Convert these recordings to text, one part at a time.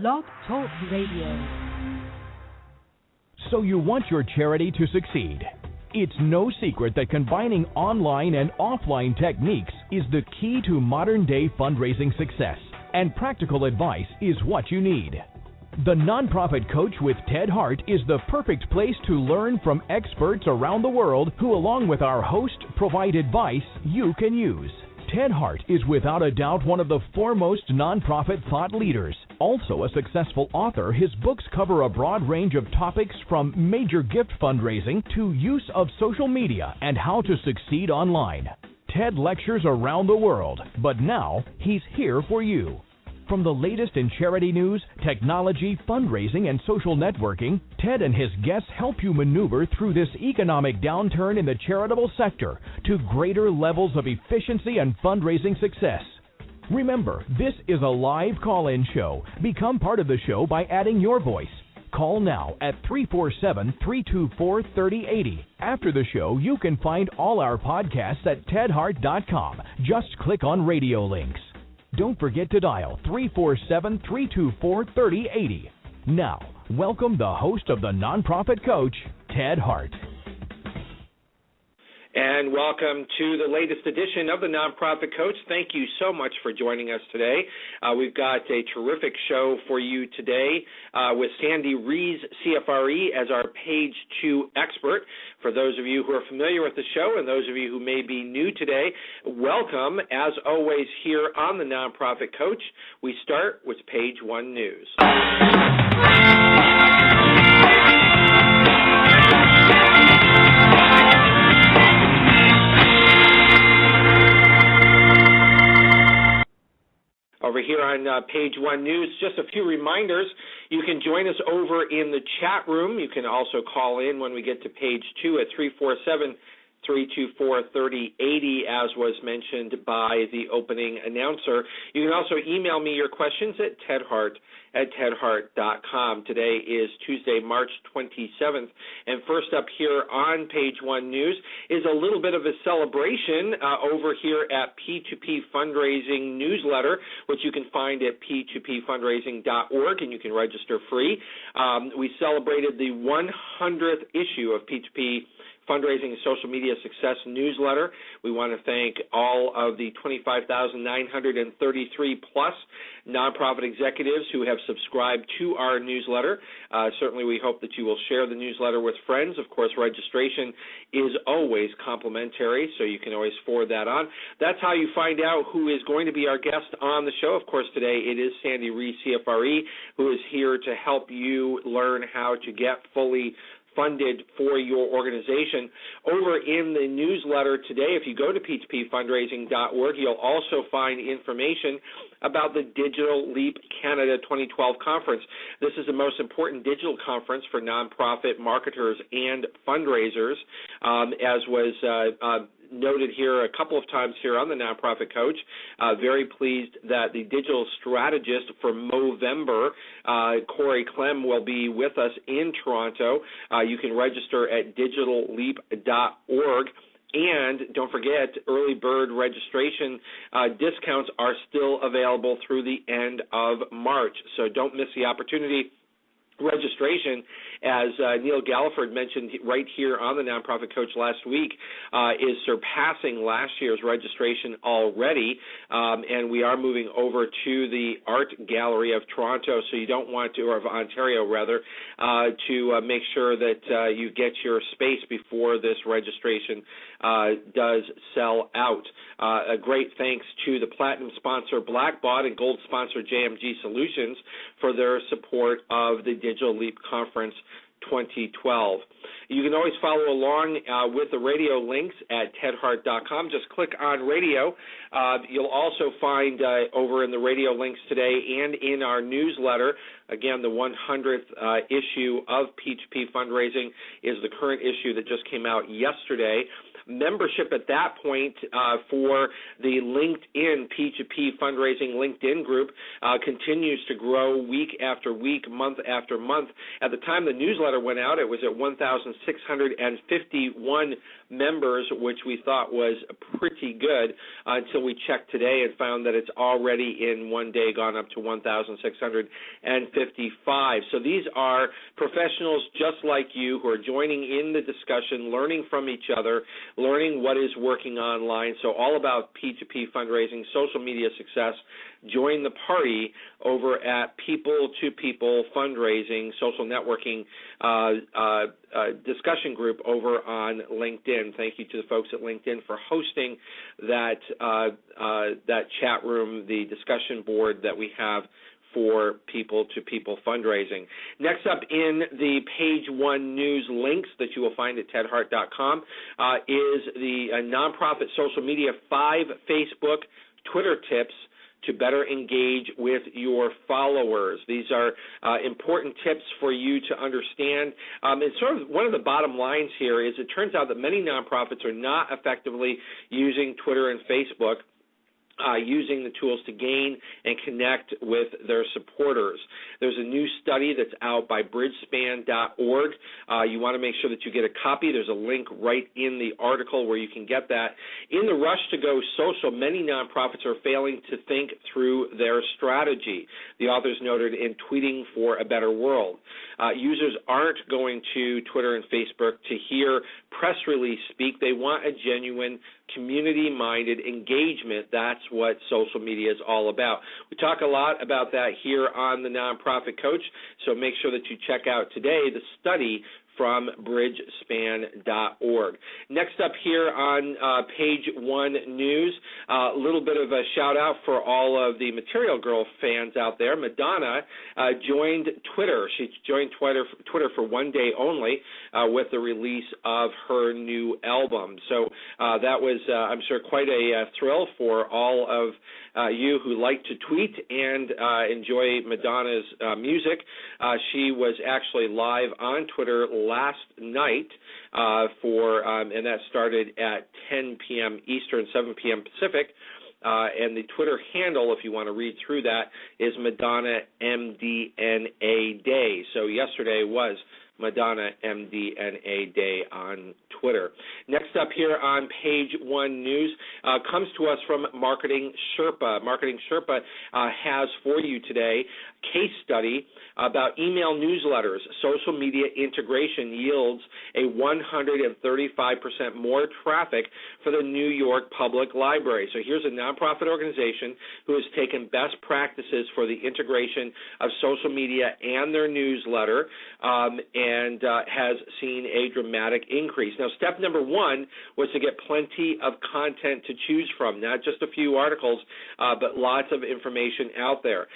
Blog Talk Radio. So you want your charity to succeed. It's no secret that combining online and offline techniques is the key to modern-day fundraising success, and practical advice is what you need. The Nonprofit Coach with Ted Hart is the perfect place to learn from experts around the world who, along with our host, provide advice you can use. Ted Hart is without a doubt one of the foremost nonprofit thought leaders. Also a successful author, his books cover a broad range of topics from major gift fundraising to use of social media and how to succeed online. Ted lectures around the world, but now he's here for you. From the latest in charity news, technology, fundraising, and social networking, Ted and his guests help you maneuver through this economic downturn in the charitable sector to greater levels of efficiency and fundraising success. Remember, this is a live call-in show. Become part of the show by adding your voice. Call now at 347-324-3080. After the show, you can find all our podcasts at tedhart.com. Just click on radio links. Don't forget to dial 347-324-3080. Now, welcome the host of the Nonprofit Coach, Ted Hart. And welcome to the latest edition of the Nonprofit Coach. Thank you so much for joining us today. We've got a terrific show for you today with Sandy Rees CFRE as our page 2 expert. For those of you who are familiar with the show and those of you who may be new today, welcome. As always here on the Nonprofit Coach, we start with page 1 news. Over here on page 1 news, just a few reminders. You can join us over in the chat room. You can also call in when we get to page 2 at 347-324-3080, as was mentioned by the opening announcer. You can also email me your questions at tedhart@tedhart.com. Today is Tuesday, March 27th. And first up here on page 1 news is a little bit of a celebration over here at P2P Fundraising newsletter, which you can find at p2pfundraising.org, and you can register free. We celebrated the 100th issue of P2P Fundraising and Social Media Success newsletter. We want to thank all of the 25,933 plus nonprofit executives who have subscribed to our newsletter. Certainly we hope that you will share the newsletter with friends. Of course, registration is always complimentary, so you can always forward that on. That's how you find out who is going to be our guest on the show. Of course, today it is Sandy Rees CFRE, who is here to help you learn how to get fully funded for your organization. Over in the newsletter today, if you go to p2pfundraising.org, you'll also find information about the Digital Leap Canada 2012 conference. This is the most important digital conference for nonprofit marketers and fundraisers, as was noted here a couple of times here on the Nonprofit Coach. Very pleased that the digital strategist for Movember, Corey Clem, will be with us in Toronto. You can register at digitalleap.org. And don't forget, early bird registration discounts are still available through the end of March. So don't miss the opportunity. Registration, as Neil Galliford mentioned right here on the Nonprofit Coach last week, is surpassing last year's registration already, and we are moving over to the Art Gallery of Toronto, so you don't want to, or of Ontario rather, to make sure that you get your space before this registration does sell out. A great thanks to the Platinum sponsor Blackbaud and Gold sponsor JMG Solutions for their support of the Digital Leap Conference 2012. You can always follow along with the radio links at tedhart.com. Just click on radio. You'll also find over in the radio links today and in our newsletter, again, the 100th issue of P2P Fundraising is the current issue that just came out yesterday. Membership at that point for the LinkedIn P2P Fundraising LinkedIn group continues to grow week after week, month after month. At the time the newsletter went out, it was at 1,651 members, which we thought was pretty good until we checked today and found that it's already in one day gone up to 1,655. So these are professionals just like you who are joining in the discussion, learning from each other, learning what is working online. So all about P2P fundraising, social media success. Join the party over at People to People Fundraising Social Networking discussion group over on LinkedIn. Thank you to the folks at LinkedIn for hosting that chat room, the discussion board that we have for People to People Fundraising. Next up in the page one news links that you will find at tedhart.com is the nonprofit social media 5 Facebook Twitter tips to better engage with your followers. These are important tips for you to understand. And sort of one of the bottom lines here is it turns out that many nonprofits are not effectively using Twitter and Facebook, using the tools to gain and connect with their supporters. There's a new study that's out by bridgespan.org. You want to make sure that you get a copy. There's a link right in the article where you can get that. In the rush to go social, many nonprofits are failing to think through their strategy. The authors noted in Tweeting for a Better World. Users aren't going to Twitter and Facebook to hear press release speak. They want a genuine community-minded engagement. That's what social media is all about. We talk a lot about that here on the Nonprofit Coach, so make sure that you check out today the study from bridgespan.org. Next up here on page one news, a little bit of a shout-out for all of the Material Girl fans out there. Madonna joined Twitter. She joined Twitter for one day only with the release of her new album. So that was, I'm sure, quite a thrill for all of you who like to tweet and enjoy Madonna's music. She was actually live on Twitter last night and that started at 10 p.m. Eastern, 7 p.m. Pacific. And the Twitter handle, if you want to read through that, is Madonna MDNA Day. So yesterday was Madonna MDNA Day on Twitter. Next up here on page one news comes to us from Marketing Sherpa. Marketing Sherpa has for you today a case study about email newsletters. Social media integration yields a 135% more traffic for the New York Public Library. So here's a nonprofit organization who has taken best practices for the integration of social media and their newsletter and has seen a dramatic increase. Now, step number one was to get plenty of content to choose from, not just a few articles, but lots of information out there.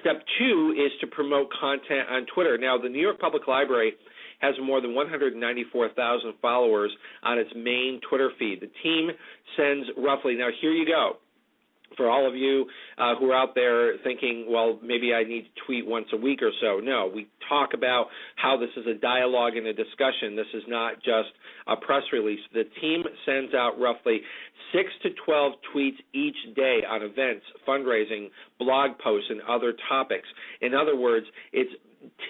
Step two is to promote content on Twitter. Now, the New York Public Library has more than 194,000 followers on its main Twitter feed. The team sends roughly, now here you go, for all of you who are out there thinking, well, maybe I need to tweet once a week or so. No, we talk about how this is a dialogue and a discussion. This is not just a press release. The team sends out roughly 6 to 12 tweets each day on events, fundraising, blog posts, and other topics. In other words, it's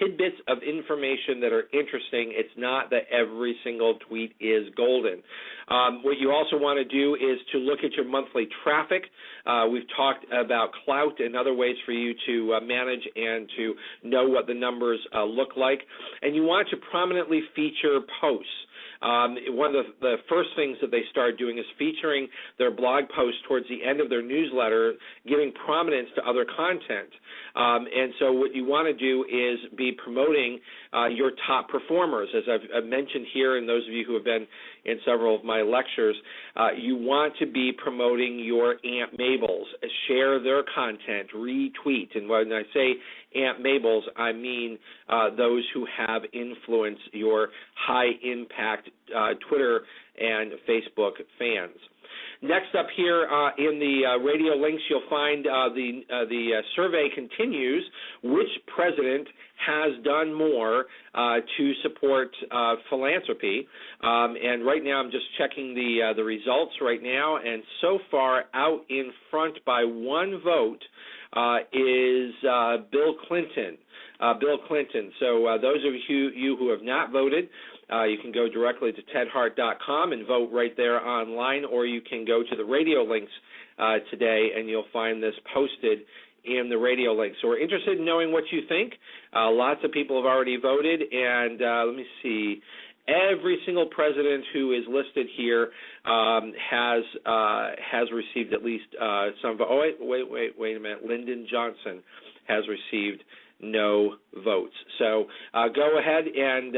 tidbits of information that are interesting. It's not that every single tweet is golden. What you also want to do is to look at your monthly traffic. We've talked about clout and other ways for you to manage and to know what the numbers look like. And you want to prominently feature posts. One of the first things that they start doing is featuring their blog posts towards the end of their newsletter, giving prominence to other content. And so what you want to do is be promoting your top performers. As I've mentioned here, and those of you who have been in several of my lectures, you want to be promoting your Aunt Mabels. Share their content, retweet. And when I say Aunt Mabels, I mean those who have influenced your high-impact Twitter and Facebook fans. Next up here in the radio links, you'll find the survey continues. Which president has done more to support philanthropy? And right now I'm just checking the results right now, and so far out in front by one vote is Bill Clinton. Bill Clinton. So those of you who have not voted, you can go directly to tedhart.com and vote right there online, or you can go to the radio links today, and you'll find this posted in the radio link. So we're interested in knowing what you think. Lots of people have already voted, and let me see. Every single president who is listed here has received at least some. Oh, wait a minute. Lyndon Johnson has received no votes. So go ahead and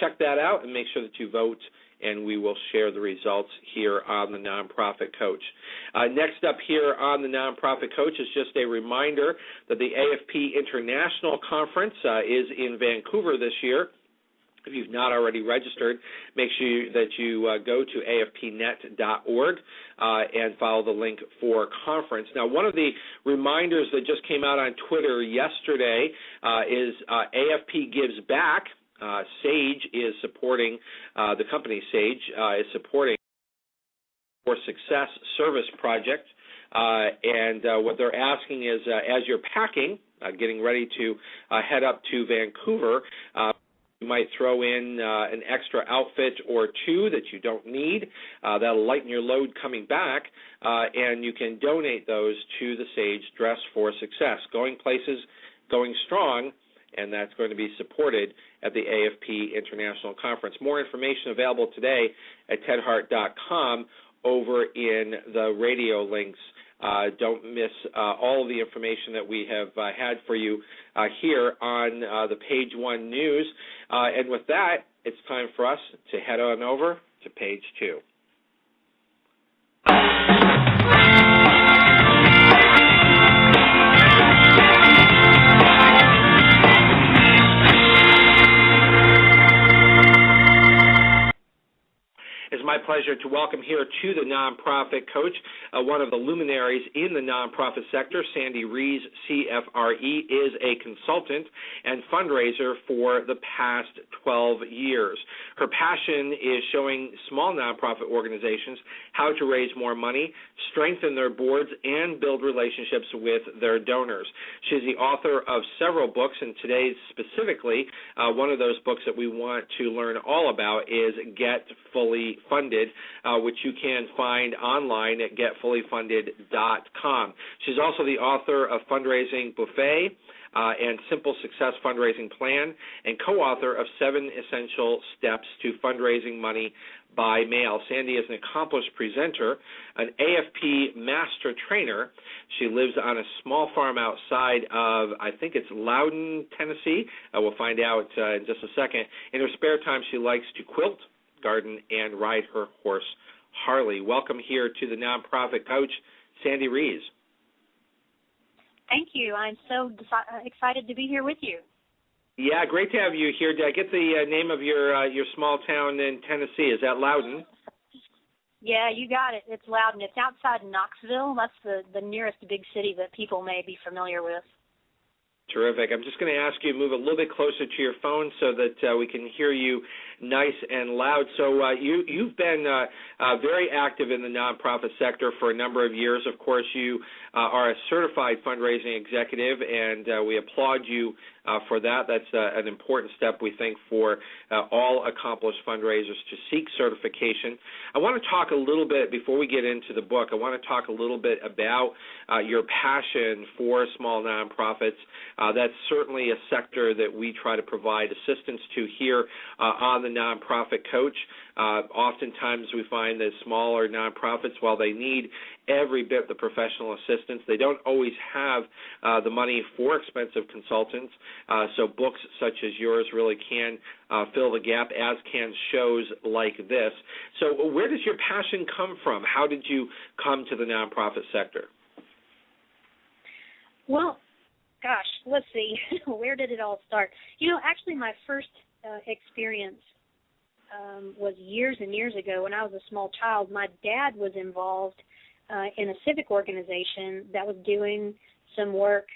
check that out and make sure that you vote, and we will share the results here on the Nonprofit Coach. Next up here on the Nonprofit Coach is just a reminder that the AFP International Conference is in Vancouver this year. If you've not already registered, make sure that you go to afpnet.org and follow the link for conference. Now, one of the reminders that just came out on Twitter yesterday is AFP Gives Back. Sage is supporting, the company Sage is supporting for Success Service Project. And what they're asking is, as you're packing, getting ready to head up to Vancouver, you might throw in an extra outfit or two that you don't need. That'll lighten your load coming back, and you can donate those to the Sage Dress for Success. Going places, going strong, and that's going to be supported at the AFP International Conference. More information available today at tedhart.com over in the radio links. Don't miss all of the information that we have had for you here on the Page 1 News. And with that, it's time for us to head on over to Page 2. It's my pleasure to welcome here to the Nonprofit Coach one of the luminaries in the nonprofit sector. Sandy Rees CFRE is a consultant and fundraiser for the past 12 years. Her passion is showing small nonprofit organizations how to raise more money, strengthen their boards, and build relationships with their donors. She's the author of several books, and today specifically one of those books that we want to learn all about is Get Fully Funded, which you can find online at getfullyfunded.com. She's also the author of Fundraising Buffet and Simple Success Fundraising Plan, and co-author of 7 Essential Steps to Fundraising Money by Mail. Sandy is an accomplished presenter, an AFP Master Trainer. She lives on a small farm outside of, I think it's Loudon, Tennessee. We'll find out in just a second. In her spare time, she likes to quilt, garden, and ride her horse, Harley. Welcome here to the Nonprofit Coach, Sandy Rees. Thank you. I'm so excited to be here with you. Yeah, great to have you here. Did I get the name of your small town in Tennessee? Is that Loudon? Yeah, you got it. It's Loudon. It's outside Knoxville. That's the nearest big city that people may be familiar with. Terrific. I'm just going to ask you to move a little bit closer to your phone so that we can hear you nice and loud. So you've been very active in the nonprofit sector for a number of years. Of course, you are a certified fundraising executive, and we applaud you for that. That's an important step, we think, for all accomplished fundraisers to seek certification. I want to talk a little bit, before we get into the book, I want to talk a little bit about your passion for small nonprofits. That's certainly a sector that we try to provide assistance to here on the Nonprofit Coach. Oftentimes we find that smaller nonprofits, while they need every bit the professional assistance, they don't always have the money for expensive consultants. So books such as yours really can fill the gap, as can shows like this. So where does your passion come from? How did you come to the nonprofit sector? Well, gosh, let's see. Where did it all start? Actually my first experience was years and years ago when I was a small child. My dad was involved in a civic organization that was doing some work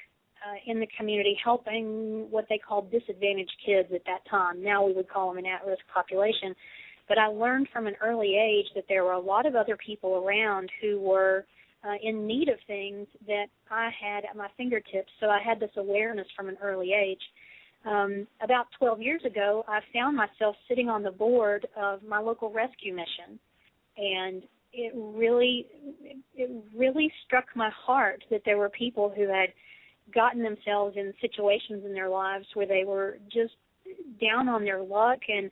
in the community, helping what they called disadvantaged kids at that time. Now we would call them an at-risk population. But I learned from an early age that there were a lot of other people around who were in need of things that I had at my fingertips. So I had this awareness from an early age. About 12 years ago, I found myself sitting on the board of my local rescue mission, and it really struck my heart that there were people who had gotten themselves in situations in their lives where they were just down on their luck and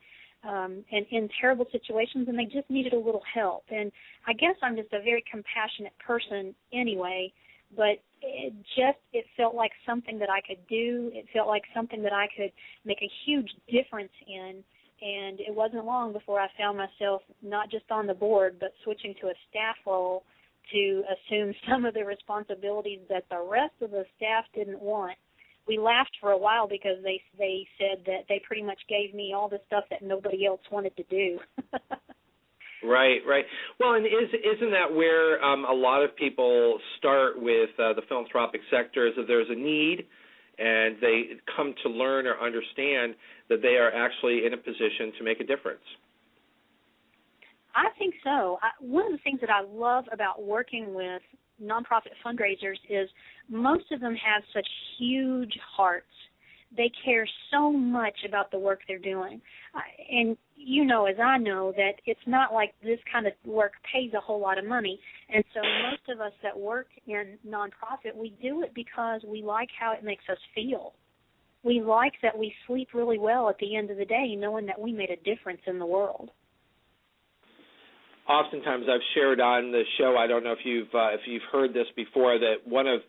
in terrible situations, and they just needed a little help. And I guess I'm just a very compassionate person anyway, but it felt like something that I could do. It felt like something that I could make a huge difference in. And it wasn't long before I found myself not just on the board, but switching to a staff role to assume some of the responsibilities that the rest of the staff didn't want. We laughed for a while because they said that they pretty much gave me all the stuff that nobody else wanted to do. Right. Well, and isn't that where a lot of people start with the philanthropic sector, is that there's a need, and they come to learn or understand that they are actually in a position to make a difference? I think so. One of the things that I love about working with nonprofit fundraisers is most of them have such huge hearts. They care so much about the work they're doing. And you know, as I know, that it's not like this kind of work pays a whole lot of money. And so most of us that work in nonprofit, we do it because we like how it makes us feel. We like that we sleep really well at the end of the day, knowing that we made a difference in the world. Oftentimes, I've shared on the show, I don't know if you've heard this before, that one of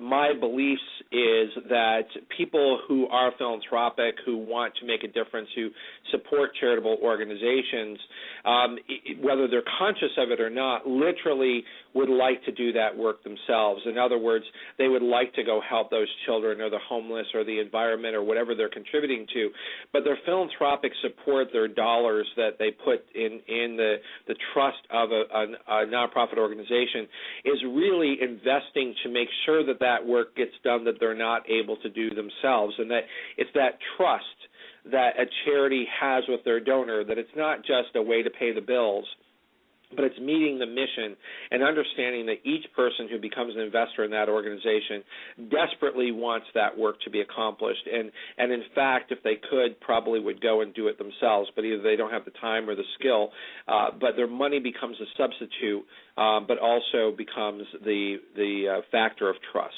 my beliefs is that people who are philanthropic, who want to make a difference, who support charitable organizations, whether they're conscious of it or not, literally would like to do that work themselves. In other words, they would like to go help those children or the homeless or the environment or whatever they're contributing to, but their philanthropic support, their dollars that they put in the trust of a nonprofit organization, is really investing to make sure that work gets done that they're not able to do themselves, and that it's that trust that a charity has with their donor, that it's not just a way to pay the bills, but it's meeting the mission and understanding that each person who becomes an investor in that organization desperately wants that work to be accomplished. And in fact, if they could, probably would go and do it themselves, but either they don't have the time or the skill, but their money becomes a substitute, but also becomes the factor of trust.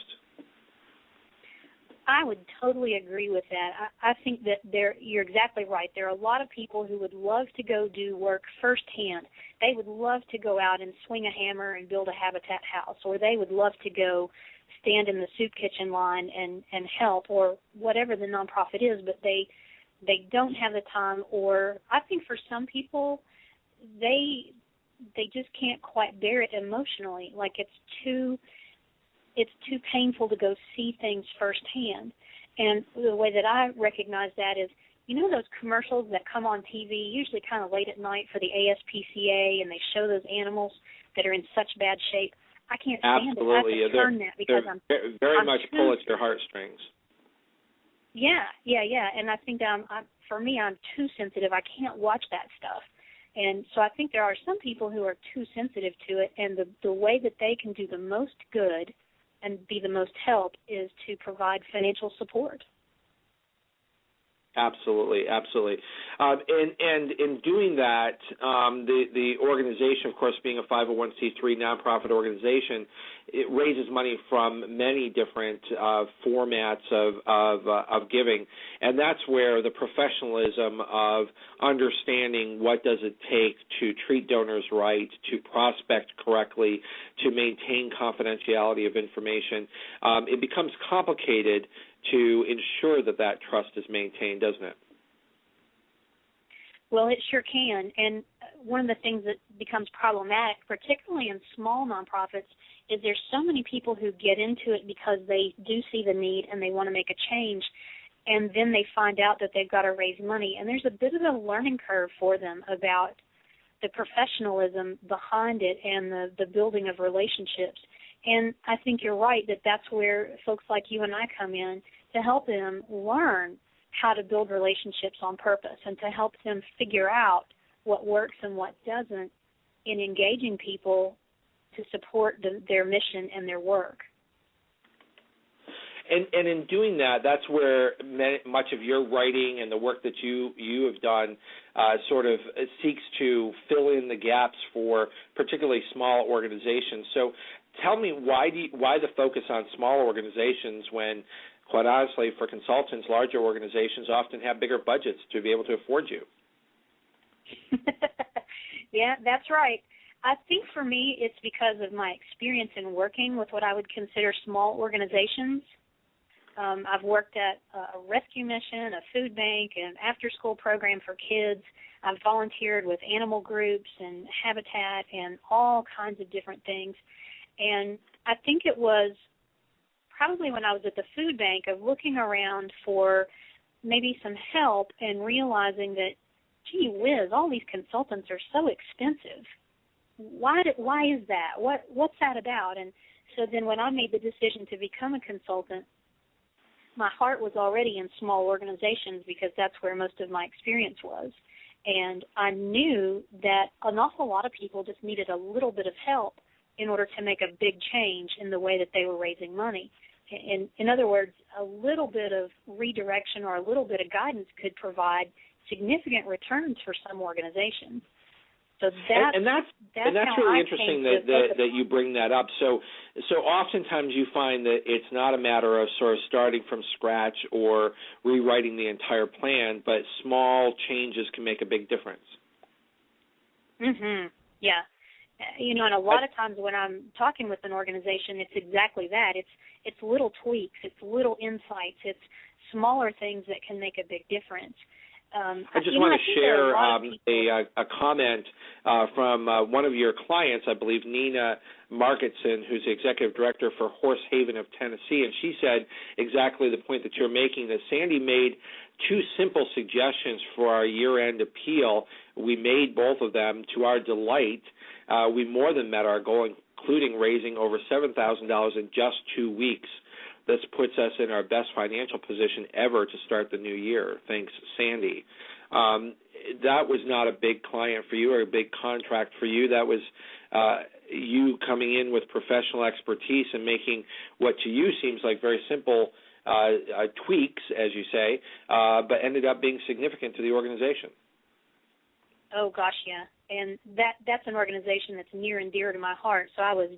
I would totally agree with that. I think that you're exactly right. There are a lot of people who would love to go do work firsthand. They would love to go out and swing a hammer and build a habitat house, or they would love to go stand in the soup kitchen line and help, or whatever the nonprofit is, but they don't have the time, or I think for some people they just can't quite bear it emotionally. Like it's too painful to go see things firsthand. And the way that I recognize that is, you know, those commercials that come on TV, usually kind of late at night for the ASPCA, and they show those animals that are in such bad shape. I can't stand Absolutely. it. I have to turn that because I'm very much pull at your heartstrings. Yeah. And I think for me, I'm too sensitive. I can't watch that stuff. And so I think there are some people who are too sensitive to it, and the way that they can do the most good and be the most help is to provide financial support. Absolutely. And in doing that, the organization, of course, being a 501c3 nonprofit organization, it raises money from many different formats of giving, and that's where the professionalism of understanding what does it take to treat donors right, to prospect correctly, to maintain confidentiality of information, it becomes complicated to ensure that trust is maintained, doesn't it? Well, it sure can. And one of the things that becomes problematic, particularly in small nonprofits, is there's so many people who get into it because they do see the need and they want to make a change, and then they find out that they've got to raise money. And there's a bit of a learning curve for them about the professionalism behind it and the building of relationships. And I think you're right that that's where folks like you and I come in to help them learn how to build relationships on purpose and to help them figure out what works and what doesn't in engaging people to support their mission and their work. And in doing that, that's where much of your writing and the work that you have done sort of seeks to fill in the gaps for particularly small organizations. So tell me, why the focus on small organizations when, quite honestly, for consultants, larger organizations often have bigger budgets to be able to afford you? Yeah, that's right. I think for me it's because of my experience in working with what I would consider small organizations. I've worked at a rescue mission, a food bank, an after-school program for kids. I've volunteered with animal groups and habitat and all kinds of different things. And I think it was probably when I was at the food bank of looking around for maybe some help and realizing that, gee whiz, all these consultants are so expensive. Why is that? What's that about? And so then when I made the decision to become a consultant, my heart was already in small organizations because that's where most of my experience was. And I knew that an awful lot of people just needed a little bit of help in order to make a big change in the way that they were raising money. In other words, a little bit of redirection or a little bit of guidance could provide significant returns for some organizations. So that's really interesting that you bring that up. So oftentimes you find that it's not a matter of sort of starting from scratch or rewriting the entire plan, but small changes can make a big difference. Yeah. You know, and a lot of times when I'm talking with an organization, it's exactly that. It's little tweaks, it's little insights, it's smaller things that can make a big difference. I just want to share a comment from one of your clients, I believe Nina Marketson, who's the executive director for Horse Haven of Tennessee, and she said exactly the point that you're making, that Sandy made two simple suggestions for our year-end appeal. We made both of them to our delight. We more than met our goal, including raising over $7,000 in just 2 weeks. This puts us in our best financial position ever to start the new year. Thanks, Sandy. That was not a big client for you or a big contract for you. That was you coming in with professional expertise and making what to you seems like very simple tweaks, as you say, but ended up being significant to the organization. Oh, gosh, yeah. And that's an organization that's near and dear to my heart, so I was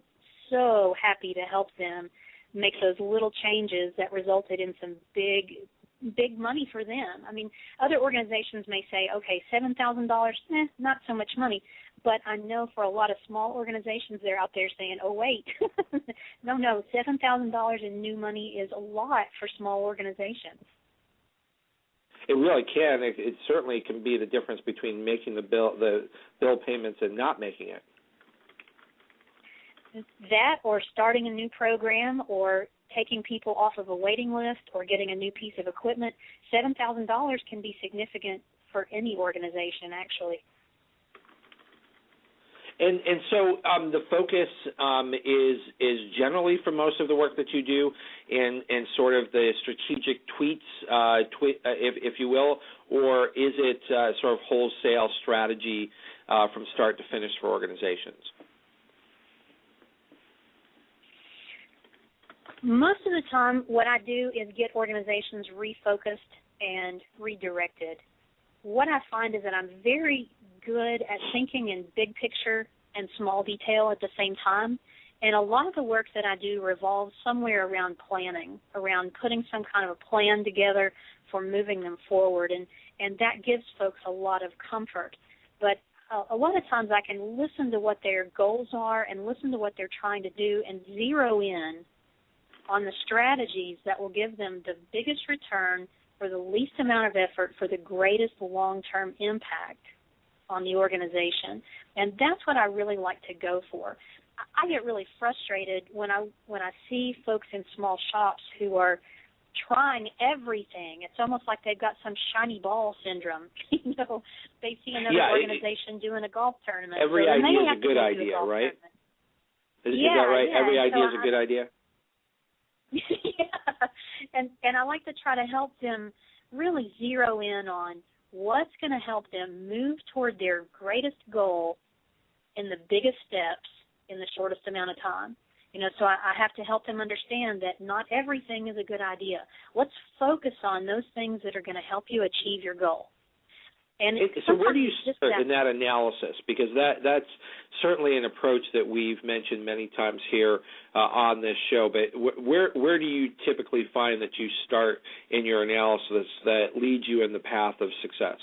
so happy to help them make those little changes that resulted in some big money for them. I mean, other organizations may say, okay, $7,000, not so much money. But I know for a lot of small organizations, they're out there saying, oh, wait, no, $7,000 in new money is a lot for small organizations. It really can. It certainly can be the difference between making the bill payments and not making it. That or starting a new program or taking people off of a waiting list or getting a new piece of equipment, $7,000 can be significant for any organization, actually. And so the focus is generally for most of the work that you do in sort of the strategic tweets, if you will, or is it sort of wholesale strategy from start to finish for organizations? Most of the time, what I do is get organizations refocused and redirected. What I find is that I'm very good at thinking in big picture and small detail at the same time, and a lot of the work that I do revolves somewhere around planning, around putting some kind of a plan together for moving them forward, and that gives folks a lot of comfort. But a lot of times I can listen to what their goals are and listen to what they're trying to do and zero in on the strategies that will give them the biggest return for the least amount of effort for the greatest long-term impact on the organization. And that's what I really like to go for. I get really frustrated when I see folks in small shops who are trying everything. It's almost like they've got some shiny ball syndrome. You know, they see another organization doing a golf tournament. Every idea is a good idea, right? Is that right? Yeah. Every idea is a good idea? Yeah, and I like to try to help them really zero in on what's going to help them move toward their greatest goal in the biggest steps in the shortest amount of time. So I have to help them understand that not everything is a good idea. Let's focus on those things that are going to help you achieve your goal. And so where do you start in that analysis? Because that's certainly an approach that we've mentioned many times here on this show. But where do you typically find that you start in your analysis that leads you in the path of success?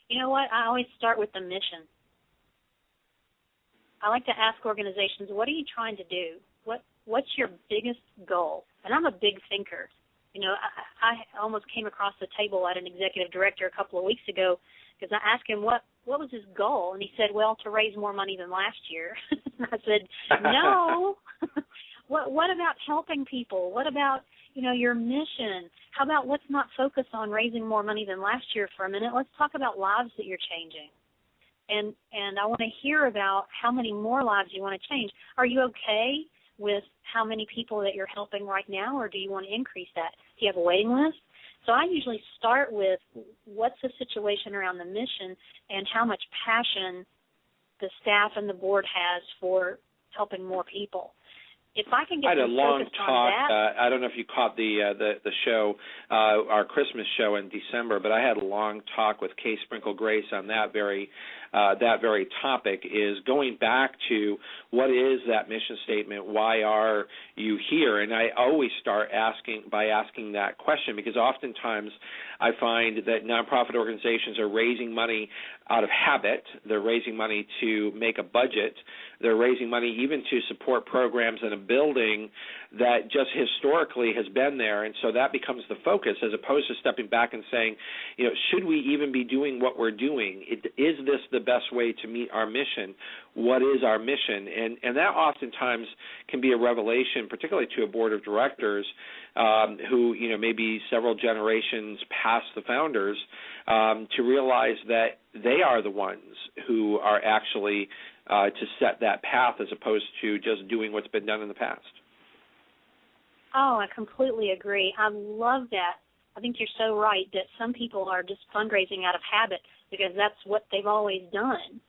You know what? I always start with the mission. I like to ask organizations, what are you trying to do? What's your biggest goal? And I'm a big thinker. I almost came across the table at an executive director a couple of weeks ago because I asked him what was his goal, and he said, well, to raise more money than last year. I said, no. What about helping people? What about, your mission? How about let's not focus on raising more money than last year for a minute. Let's talk about lives that you're changing. And I want to hear about how many more lives you want to change. Are you okay with how many people that you're helping right now, or do you want to increase that? Do you have a waiting list? So I usually start with what's the situation around the mission and how much passion the staff and the board has for helping more people. If I can get them focused on that. I don't know if you caught the show, our Christmas show in December, but I had a long talk with Kay Sprinkle Grace on that very topic, is going back to what is that mission statement, why are you here? And I always start by asking that question, because oftentimes I find that nonprofit organizations are raising money out of habit. They're raising money to make a budget. They're raising money even to support programs in a building that just historically has been there, and so that becomes the focus, as opposed to stepping back and saying, should we even be doing what we're doing? Is this the best way to meet our mission? What is our mission? And that oftentimes can be a revelation, particularly to a board of directors who, maybe several generations past the founders, to realize that they are the ones who are actually to set that path, as opposed to just doing what's been done in the past. Oh, I completely agree. I love that. I think you're so right that some people are just fundraising out of habit because that's what they've always done.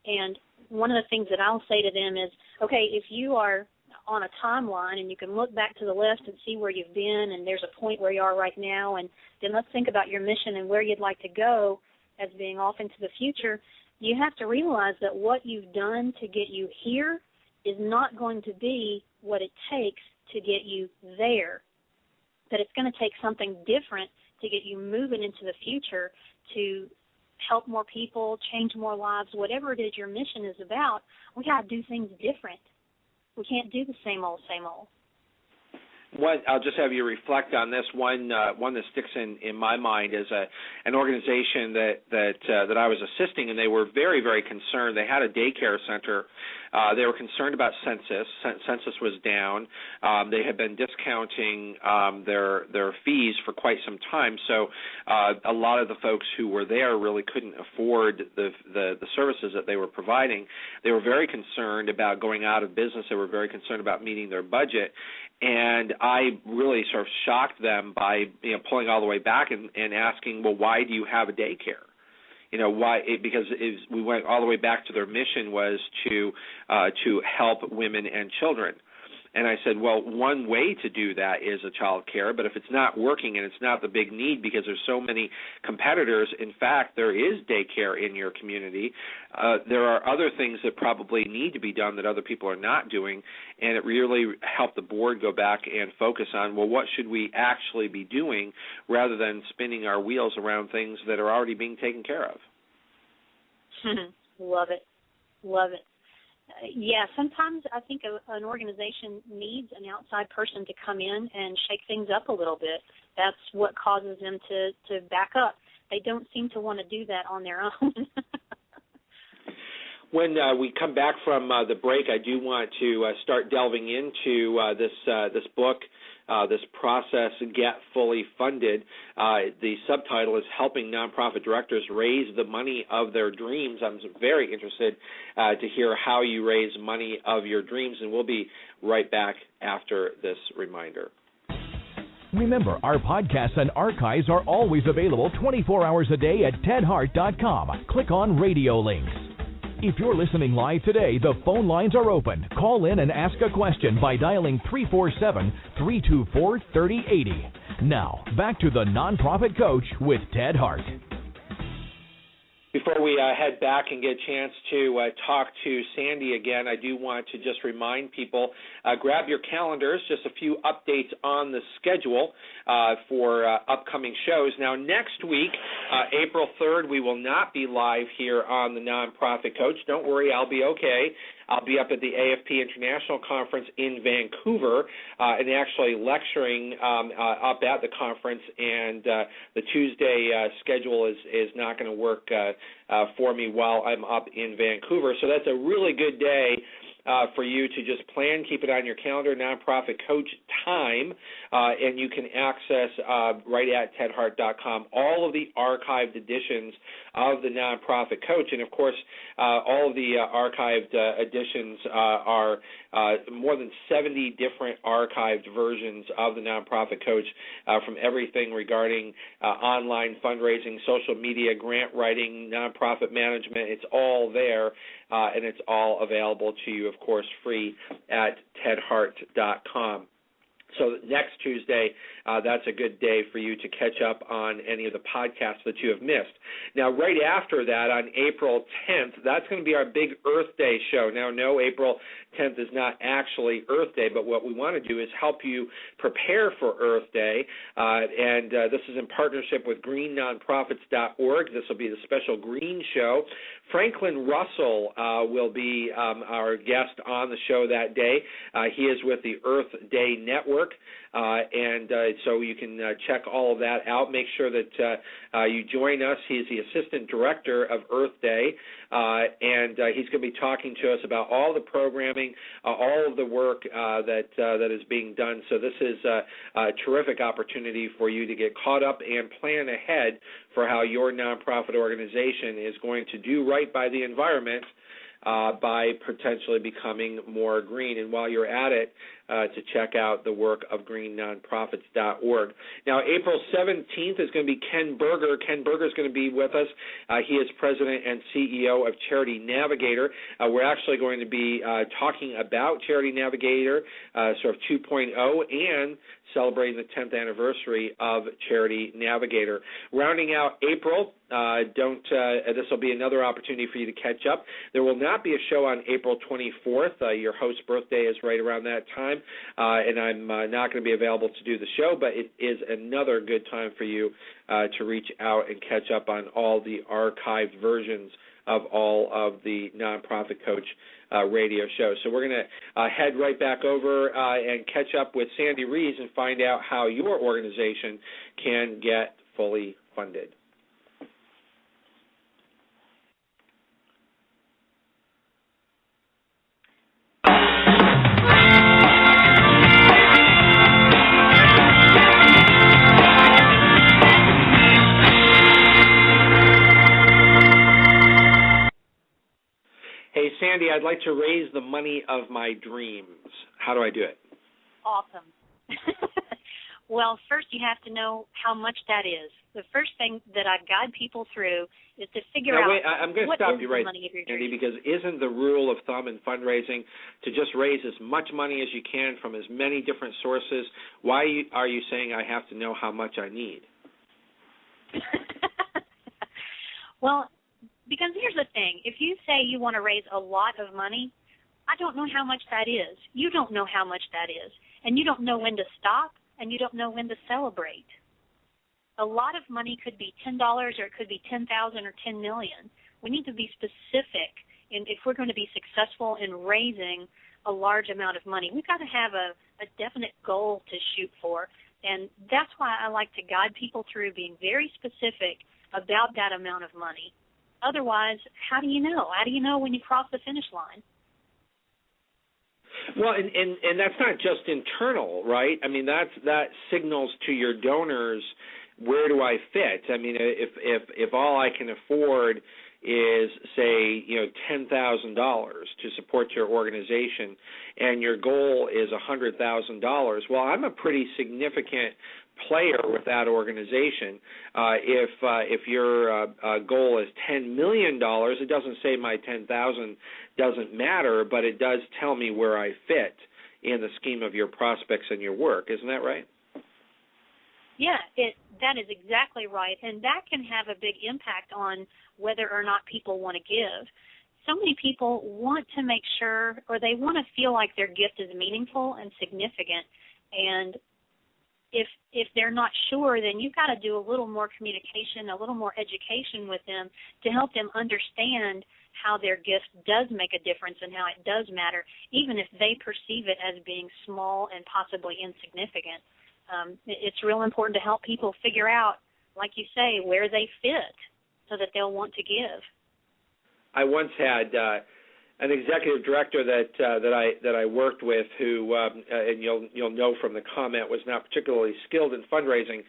And one of the things that I'll say to them is, okay, if you are on a timeline and you can look back to the left and see where you've been and there's a point where you are right now, and then let's think about your mission and where you'd like to go as being off into the future, you have to realize that what you've done to get you here is not going to be what it takes to get you there, that it's going to take something different to get you moving into the future to help more people, change more lives, whatever it is your mission is about. We got to do things different. We can't do the same old, same old. I'll just have you reflect on this. One that sticks in my mind is an organization that I was assisting, and they were very, very concerned. They had a daycare center. They were concerned about census. Census was down. They had been discounting their fees for quite some time, so a lot of the folks who were there really couldn't afford the services that they were providing. They were very concerned about going out of business. They were very concerned about meeting their budget. And I really sort of shocked them by pulling all the way back and asking, well, why do you have a daycare? Why? Because we went all the way back to their mission was to help women and children. And I said, well, one way to do that is a child care, but if it's not working and it's not the big need because there's so many competitors, in fact, there is daycare in your community. There are other things that probably need to be done that other people are not doing, and it really helped the board go back and focus on, well, what should we actually be doing rather than spinning our wheels around things that are already being taken care of. Love it. Love it. Yeah, sometimes I think an organization needs an outside person to come in and shake things up a little bit. That's what causes them to back up. They don't seem to want to do that on their own. When we come back from the break, I do want to start delving into this book, this process, Get Fully Funded. The subtitle is Helping Nonprofit Directors Raise the Money of Their Dreams. I'm very interested to hear how you raise money of your dreams, and we'll be right back after this reminder. Remember, our podcasts and archives are always available 24 hours a day at tedhart.com. Click on Radio Links. If you're listening live today, the phone lines are open. Call in and ask a question by dialing 347-324-3080. Now, back to the Nonprofit Coach with Ted Hart. Before we head back and get a chance to talk to Sandy again, I do want to just remind people, grab your calendars, just a few updates on the schedule for upcoming shows. Now, next week, April 3rd, we will not be live here on the Nonprofit Coach. Don't worry, I'll be okay. I'll be up at the AFP International Conference in Vancouver and actually lecturing up at the conference, and the Tuesday schedule is not going to work for me while I'm up in Vancouver. So that's a really good day for you to just plan, keep it on your calendar, Nonprofit Coach time, and you can access right at tedhart.com all of the archived editions of the Nonprofit Coach. And, of course, all of the archived editions are more than 70 different archived versions of the Nonprofit Coach from everything regarding online fundraising, social media, grant writing, nonprofit management. It's all there, and it's all available to you, of course, free at tedhart.com. So next Tuesday, that's a good day for you to catch up on any of the podcasts that you have missed. Now, right after that, on April 10th, that's going to be our big Earth Day show. Now, no, April 10th is not actually Earth Day, but what we want to do is help you prepare for Earth Day, and this is in partnership with greennonprofits.org. This will be the special Green Show. Franklin Russell will be our guest on the show that day. He is with the Earth Day Network, and so you can check all of that out. Make sure that you join us. He's the Assistant Director of Earth Day, and he's going to be talking to us about all the programming, all of the work that is being done. So this is a terrific opportunity for you to get caught up and plan ahead for how your nonprofit organization is going to do right by the environment by potentially becoming more green. And while you're at it, to check out the work of greennonprofits.org. Now, April 17th is going to be Ken Berger. Ken Berger is going to be with us. He is President and CEO of Charity Navigator. We're actually going to be talking about Charity Navigator, sort of 2.0, and celebrating the 10th anniversary of Charity Navigator. Rounding out April, this will be another opportunity for you to catch up. There will not be a show on April 24th. Your host's birthday is right around that time, and I'm not going to be available to do the show, but it is another good time for you to reach out and catch up on all the archived versions of all of the Nonprofit Coach radio shows. So we're going to head right back over and catch up with Sandy Rees and find out how your organization can get fully funded. Hey, Sandy, I'd like to raise the money of my dreams. How do I do it? Awesome. Well, first you have to know how much that is. The first thing that I guide people through is to figure out I'm going to stop you right, Sandy, because isn't the rule of thumb in fundraising to just raise as much money as you can from as many different sources? Why are you saying I have to know how much I need? Well, because here's the thing. If you say you want to raise a lot of money, I don't know how much that is. You don't know how much that is. And you don't know when to stop, and you don't know when to celebrate. A lot of money could be $10 or it could be $10,000 or $10 million. We need to be specific if we're going to be successful in raising a large amount of money. We've got to have a definite goal to shoot for, and that's why I like to guide people through being very specific about that amount of money. Otherwise, how do you know? How do you know when you cross the finish line? Well, and that's not just internal, right? I mean, that signals to your donors, where do I fit? I mean, if all I can afford is, say, $10,000 to support your organization, and your goal is $100,000, well, I'm a pretty significant player with that organization. If your goal is $10 million, it doesn't say my $10,000 doesn't matter, but it does tell me where I fit in the scheme of your prospects and your work. Isn't that right? Yeah, that is exactly right, and that can have a big impact on whether or not people want to give. So many people want to make sure, or they want to feel like their gift is meaningful and significant, and if they're not sure, then you've got to do a little more communication, a little more education with them to help them understand how their gift does make a difference and how it does matter, even if they perceive it as being small and possibly insignificant. It's real important to help people figure out, like you say, where they fit so that they'll want to give. I once had an executive director that I worked with who, and you'll know from the comment, was not particularly skilled in fundraising.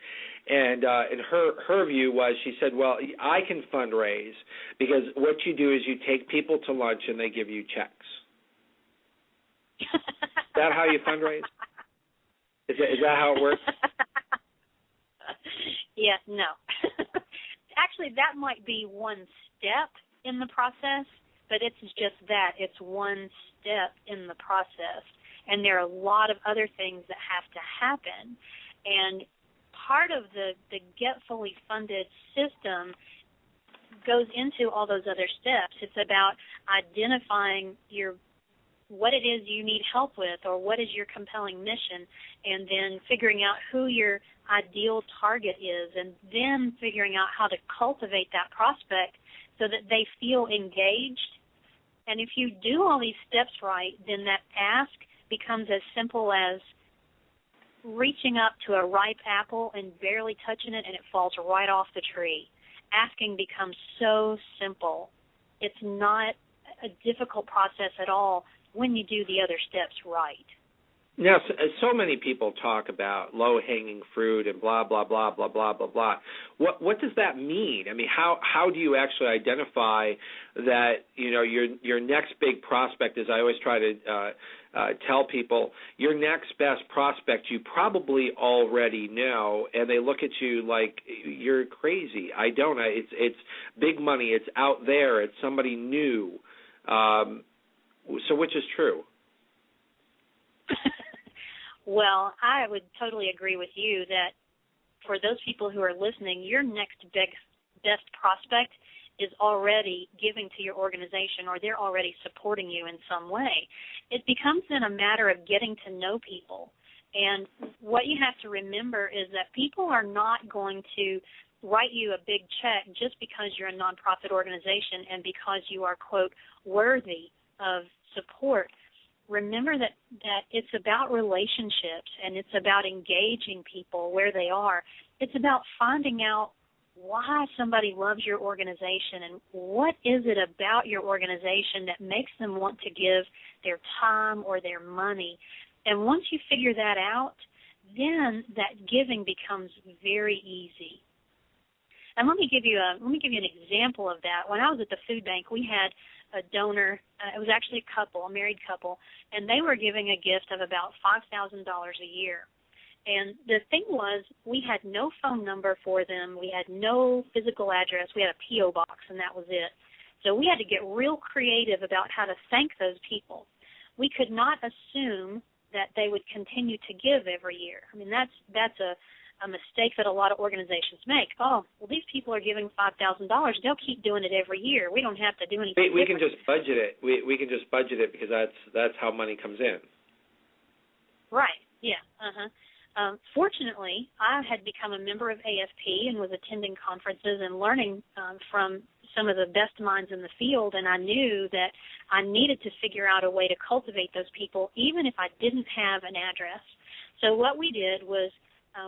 And her view was, she said, well, I can fundraise because what you do is you take people to lunch and they give you checks. Is that how you fundraise? Is that how it works? Yeah, no. Actually, that might be one step in the process, but it's just that. It's one step in the process. And there are a lot of other things that have to happen. And part of the Get Fully Funded system goes into all those other steps. It's about identifying what it is you need help with, or what is your compelling mission, and then figuring out who your ideal target is, and then figuring out how to cultivate that prospect so that they feel engaged. And if you do all these steps right, then that ask becomes as simple as reaching up to a ripe apple and barely touching it, and it falls right off the tree. Asking becomes so simple. It's not a difficult process at all when you do the other steps right. Yes, so many people talk about low-hanging fruit and blah, blah, blah, blah, blah, blah, blah. What does that mean? I mean, how do you actually identify that, your next big prospect, as I always try to tell people, your next best prospect you probably already know, and they look at you like you're crazy. I don't. It's big money. It's out there. It's somebody new. So which is true? Well, I would totally agree with you that for those people who are listening, your next best prospect is already giving to your organization, or they're already supporting you in some way. It becomes then a matter of getting to know people. And what you have to remember is that people are not going to write you a big check just because you're a nonprofit organization and because you are, quote, worthy of support. Remember that it's about relationships, and it's about engaging people where they are. It's about finding out why somebody loves your organization and what is it about your organization that makes them want to give their time or their money. And once you figure that out, then that giving becomes very easy. And let me give you an example of that. When I was at the food bank, we had a donor. It was actually a married couple, and they were giving a gift of about $5,000 a year. And the thing was, we had no phone number for them. We had no physical address. We had a P.O. box, and that was it. So we had to get real creative about how to thank those people. We could not assume that they would continue to give every year. I mean, that's a mistake that a lot of organizations make. Oh, well, these people are giving $5,000. They'll keep doing it every year. We don't have to do anything. We can just budget it. We can just budget it because that's how money comes in. Right. Yeah. Fortunately, I had become a member of AFP and was attending conferences and learning from some of the best minds in the field, and I knew that I needed to figure out a way to cultivate those people even if I didn't have an address. So what we did was,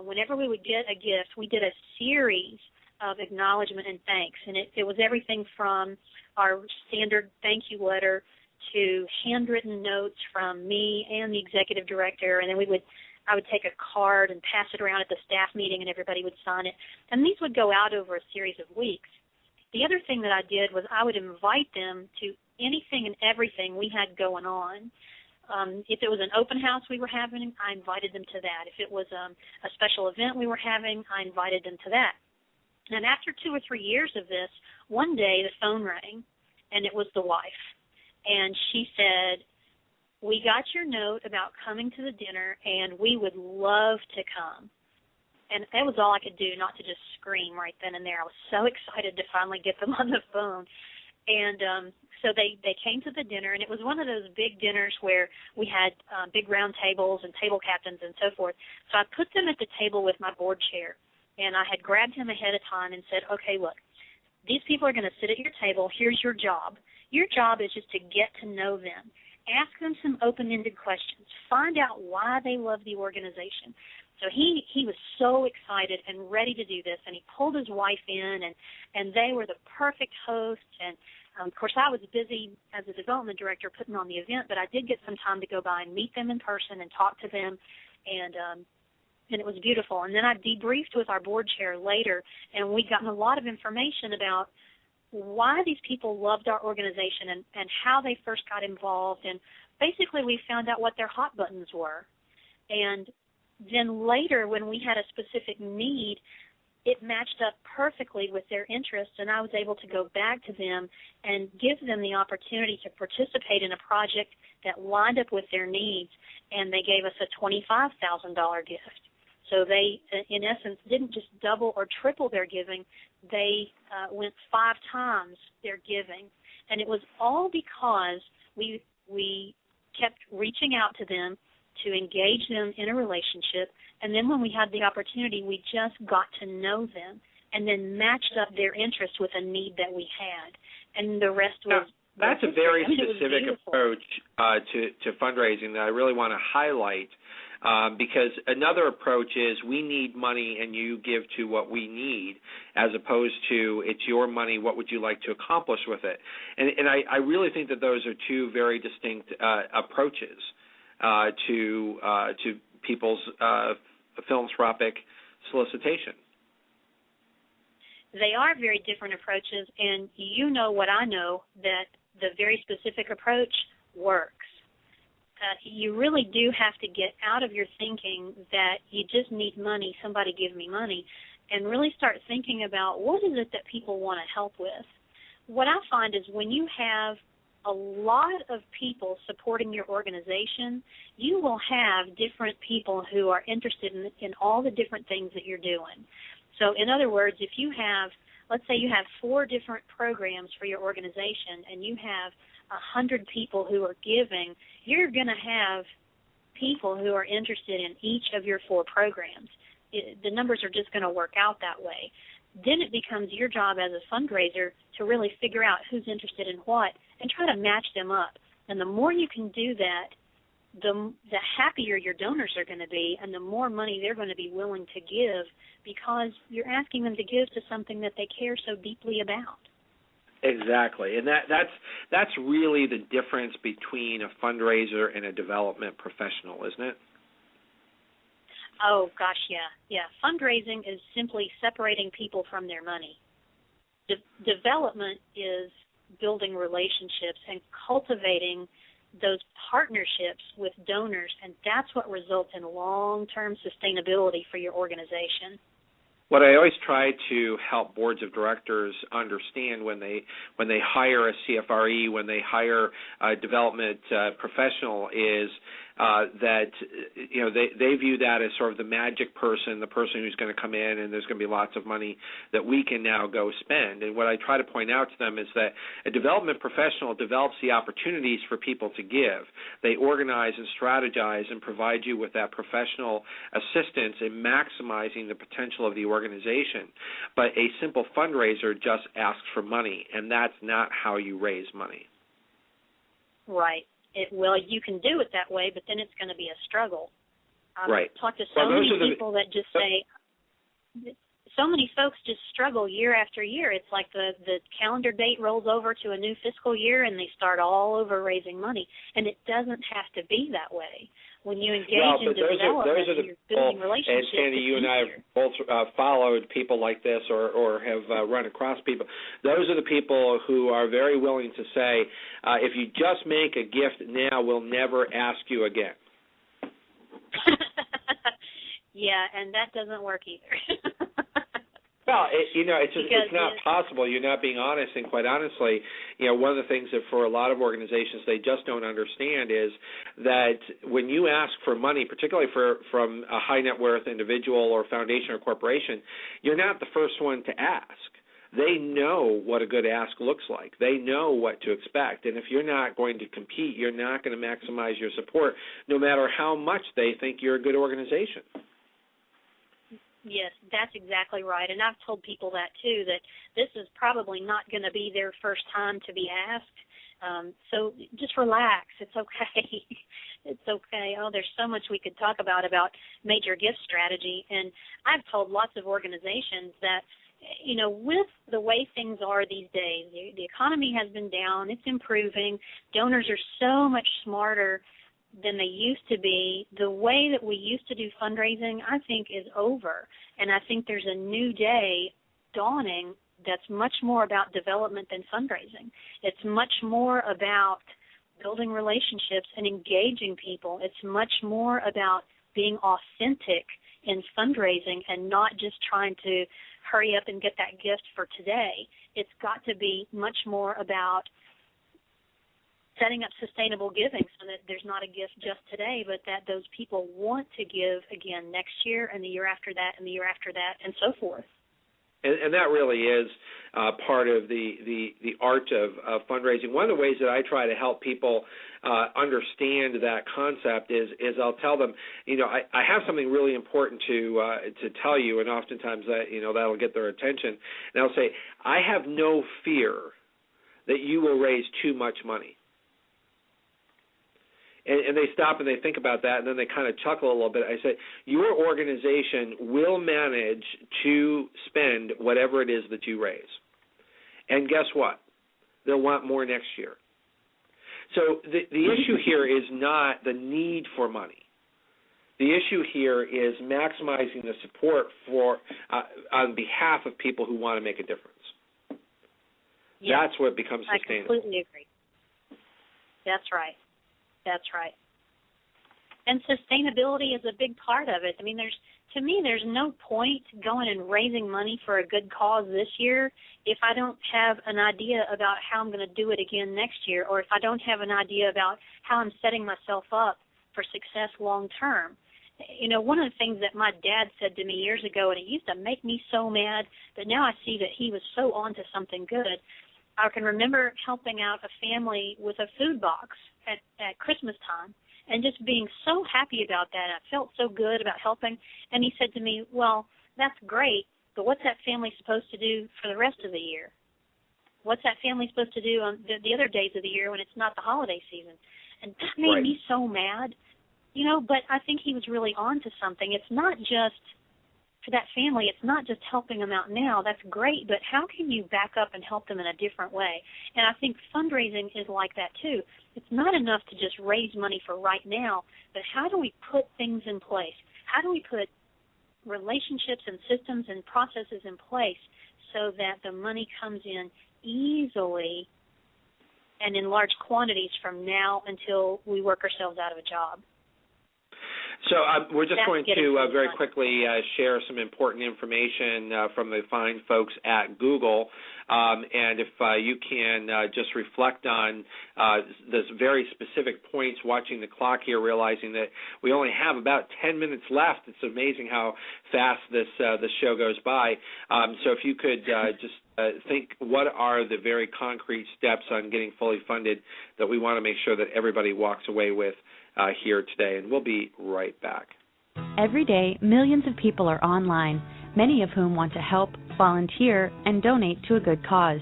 whenever we would get a gift, we did a series of acknowledgement and thanks, and it was everything from our standard thank you letter to handwritten notes from me and the executive director, and then I would take a card and pass it around at the staff meeting, and everybody would sign it, and these would go out over a series of weeks. The other thing that I did was I would invite them to anything and everything we had going on. If it was an open house we were having, I invited them to that. If it was a special event we were having, I invited them to that. And after 2 or 3 years of this, one day the phone rang, and it was the wife. And she said, "We got your note about coming to the dinner, and we would love to come." And that was all I could do, not to just scream right then and there. I was so excited to finally get them on the phone. And so they came to the dinner, and it was one of those big dinners where we had big round tables and table captains and so forth. So I put them at the table with my board chair, and I had grabbed him ahead of time and said, "Okay, look, these people are going to sit at your table. Here's your job. Your job is just to get to know them. Ask them some open-ended questions. Find out why they love the organization." So he was so excited and ready to do this, and he pulled his wife in, and they were the perfect hosts. And, of course, I was busy as a development director putting on the event, but I did get some time to go by and meet them in person and talk to them, and it was beautiful. And then I debriefed with our board chair later, and we'd gotten a lot of information about why these people loved our organization and how they first got involved. And basically we found out what their hot buttons were. And then later when we had a specific need, it matched up perfectly with their interests, and I was able to go back to them and give them the opportunity to participate in a project that lined up with their needs, and they gave us a $25,000 gift. So they, in essence, didn't just double or triple their giving. They went 5 times their giving. And it was all because we kept reaching out to them to engage them in a relationship. And then when we had the opportunity, we just got to know them and then matched up their interest with a need that we had. And the rest was... That's a very specific approach to fundraising that I really want to highlight. Because another approach is we need money and you give to what we need, as opposed to it's your money, what would you like to accomplish with it? And I really think that those are two very distinct approaches to people's philanthropic solicitation. They are very different approaches, and you know what I know, that the very specific approach works. You really do have to get out of your thinking that you just need money, somebody give me money, and really start thinking about what is it that people want to help with. What I find is when you have a lot of people supporting your organization, you will have different people who are interested in all the different things that you're doing. So in other words, if you have, let's say you have 4 different programs for your organization and you have 100 people who are giving, you're going to have people who are interested in each of your 4 programs. The numbers are just going to work out that way. Then it becomes your job as a fundraiser to really figure out who's interested in what and try to match them up. And the more you can do that, the happier your donors are going to be and the more money they're going to be willing to give, because you're asking them to give to something that they care so deeply about. Exactly, and that's really the difference between a fundraiser and a development professional, isn't it? Oh, gosh, yeah. Fundraising is simply separating people from their money. Development is building relationships and cultivating those partnerships with donors, and that's what results in long-term sustainability for your organization. What I always try to help boards of directors understand when they hire a CFRE, when they hire a development professional, is that they view that as sort of the magic person, the person who's going to come in and there's going to be lots of money that we can now go spend. And what I try to point out to them is that a development professional develops the opportunities for people to give. They organize and strategize and provide you with that professional assistance in maximizing the potential of the organization. But a simple fundraiser just asks for money, and that's not how you raise money. Right. Well, you can do it that way, but then it's going to be a struggle. Right. I've talked to so many people that just say, so many folks just struggle year after year. It's like the calendar date rolls over to a new fiscal year and they start all over raising money, and it doesn't have to be that way. when you engage in development, you're building relationships. And Sandy, you and I have both followed people like this or have run across people. Those are the people who are very willing to say, if you just make a gift now, we'll never ask you again. Yeah, and that doesn't work either. Well, it's not possible. You're not being honest, and quite honestly, one of the things that for a lot of organizations they just don't understand is that when you ask for money, particularly from a high net worth individual or foundation or corporation, you're not the first one to ask. They know what a good ask looks like. They know what to expect, and if you're not going to compete, you're not going to maximize your support, no matter how much they think you're a good organization. Yes, that's exactly right. And I've told people that, too, that this is probably not going to be their first time to be asked. So just relax. It's okay. It's okay. Oh, there's so much we could talk about major gift strategy. And I've told lots of organizations that, with the way things are these days, the economy has been down. It's improving. Donors are so much smarter than they used to be. The way that we used to do fundraising, I think, is over. And I think there's a new day dawning that's much more about development than fundraising. It's much more about building relationships and engaging people. It's much more about being authentic in fundraising and not just trying to hurry up and get that gift for today. It's got to be much more about setting up sustainable giving so that there's not a gift just today, but that those people want to give again next year and the year after that and the year after that and so forth. And that really is part of the art of fundraising. One of the ways that I try to help people understand that concept is I'll tell them, I have something really important to tell you, and oftentimes that'll get their attention. And I'll say, I have no fear that you will raise too much money. And they stop and they think about that, and then they kind of chuckle a little bit. I say, your organization will manage to spend whatever it is that you raise. And guess what? They'll want more next year. So the issue here is not the need for money. The issue here is maximizing the support for on behalf of people who want to make a difference. Yes, that's what becomes sustainable. I completely agree. That's right. That's right. And sustainability is a big part of it. I mean, to me, there's no point going and raising money for a good cause this year if I don't have an idea about how I'm going to do it again next year, or if I don't have an idea about how I'm setting myself up for success long term. One of the things that my dad said to me years ago, and it used to make me so mad, but now I see that he was so on to something good. I can remember helping out a family with a food box at Christmas time and just being so happy about that. I felt so good about helping. And he said to me, well, that's great, but what's that family supposed to do for the rest of the year? What's that family supposed to do on the other days of the year when it's not the holiday season? And that made me so mad, but I think he was really on to something. It's not just for that family, it's not just helping them out now. That's great, but how can you back up and help them in a different way? And I think fundraising is like that too. It's not enough to just raise money for right now, but how do we put things in place? How do we put relationships and systems and processes in place so that the money comes in easily and in large quantities from now until we work ourselves out of a job? So we're just going to very quickly share some important information from the fine folks at Google. And if you can just reflect on this very specific points, watching the clock here, realizing that we only have about 10 minutes left. It's amazing how fast this show goes by. So if you could just think, what are the very concrete steps on getting fully funded that we want to make sure that everybody walks away with here today, and we'll be right back. Every day, millions of people are online, many of whom want to help, volunteer, and donate to a good cause.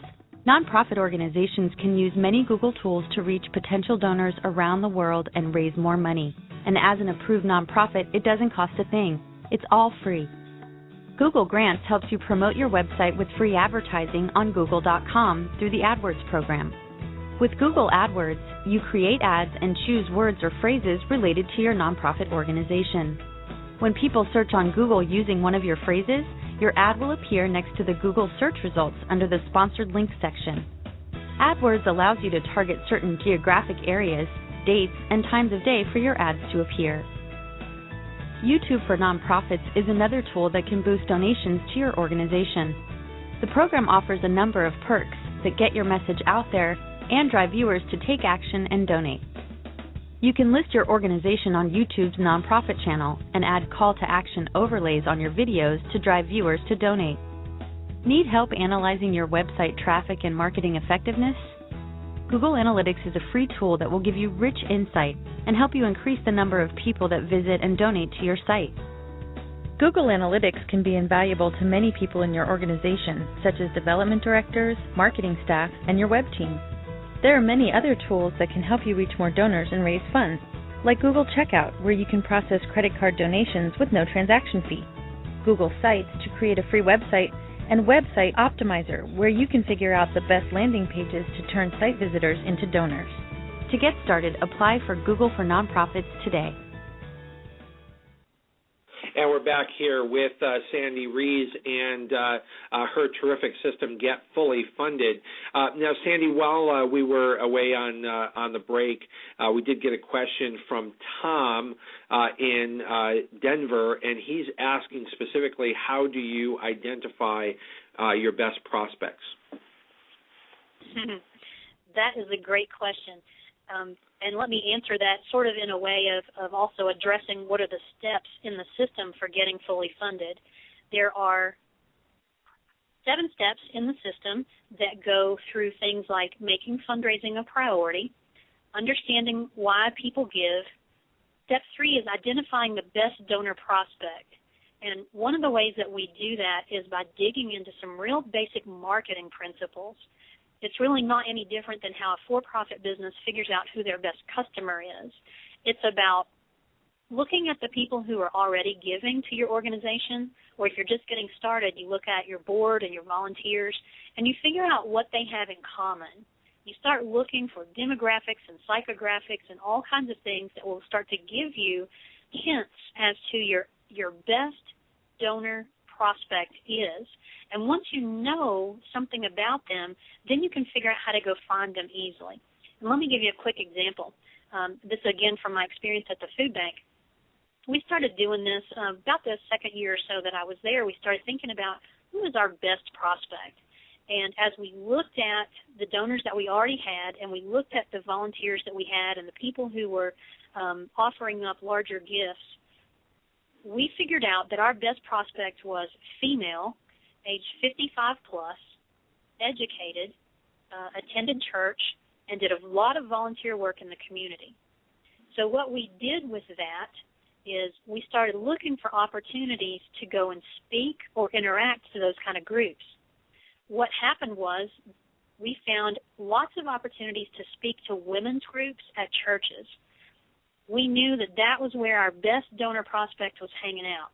Nonprofit organizations can use many Google tools to reach potential donors around the world and raise more money. And as an approved nonprofit, it doesn't cost a thing. It's all free. Google Grants helps you promote your website with free advertising on Google.com through the AdWords program. With Google AdWords, you create ads and choose words or phrases related to your nonprofit organization. When people search on Google using one of your phrases, your ad will appear next to the Google search results under the Sponsored Links section. AdWords allows you to target certain geographic areas, dates, and times of day for your ads to appear. YouTube for Nonprofits is another tool that can boost donations to your organization. The program offers a number of perks that get your message out there and drive viewers to take action and donate. You can list your organization on YouTube's nonprofit channel and add call to action overlays on your videos to drive viewers to donate. Need help analyzing your website traffic and marketing effectiveness? Google Analytics is a free tool that will give you rich insight and help you increase the number of people that visit and donate to your site. Google Analytics can be invaluable to many people in your organization, such as development directors, marketing staff, and your web team. There are many other tools that can help you reach more donors and raise funds, like Google Checkout, where you can process credit card donations with no transaction fee, Google Sites to create a free website, and Website Optimizer, where you can figure out the best landing pages to turn site visitors into donors. To get started, apply for Google for Nonprofits today. And we're back here with Sandy Rees and her terrific system, Get Fully Funded. Now, Sandy, while we were away on the break, we did get a question from Tom in Denver, and he's asking specifically, how do you identify your best prospects? That is a great question. And let me answer that sort of in a way of also addressing what are the steps in the system for getting fully funded. There are 7 steps in the system that go through things like making fundraising a priority, understanding why people give. Step 3 is identifying the best donor prospect. And one of the ways that we do that is by digging into some real basic marketing principles. It's really not any different than how a for-profit business figures out who their best customer is. It's about looking at the people who are already giving to your organization, or if you're just getting started, you look at your board and your volunteers, and you figure out what they have in common. You start looking for demographics and psychographics and all kinds of things that will start to give you hints as to your best donor prospect is. And once you know something about them, then you can figure out how to go find them easily. And let me give you a quick example. This, again, from my experience at the food bank. We started doing this about the second year or so that I was there. We started thinking about who is our best prospect. And as we looked at the donors that we already had, and we looked at the volunteers that we had and the people who were offering up larger gifts, we figured out that our best prospect was female, age 55 plus, educated, attended church, and did a lot of volunteer work in the community. So what we did with that is we started looking for opportunities to go and speak or interact to those kind of groups. What happened was we found lots of opportunities to speak to women's groups at churches. We knew that that was where our best donor prospect was hanging out.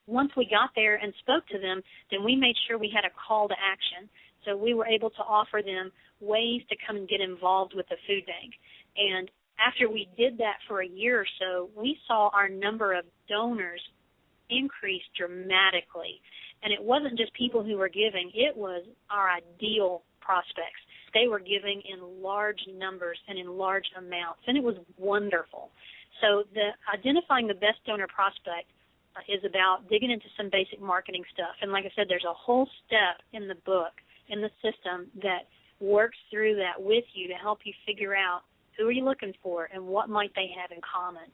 Once we got there and spoke to them, then we made sure we had a call to action. So we were able to offer them ways to come and get involved with the food bank. And after we did that for a year or so, we saw our number of donors increase dramatically. And it wasn't just people who were giving. It was our ideal prospects. They were giving in large numbers and in large amounts, and it was wonderful. So identifying the best donor prospect is about digging into some basic marketing stuff. And like I said, there's a whole step in the book, in the system, that works through that with you to help you figure out who are you looking for and what might they have in common.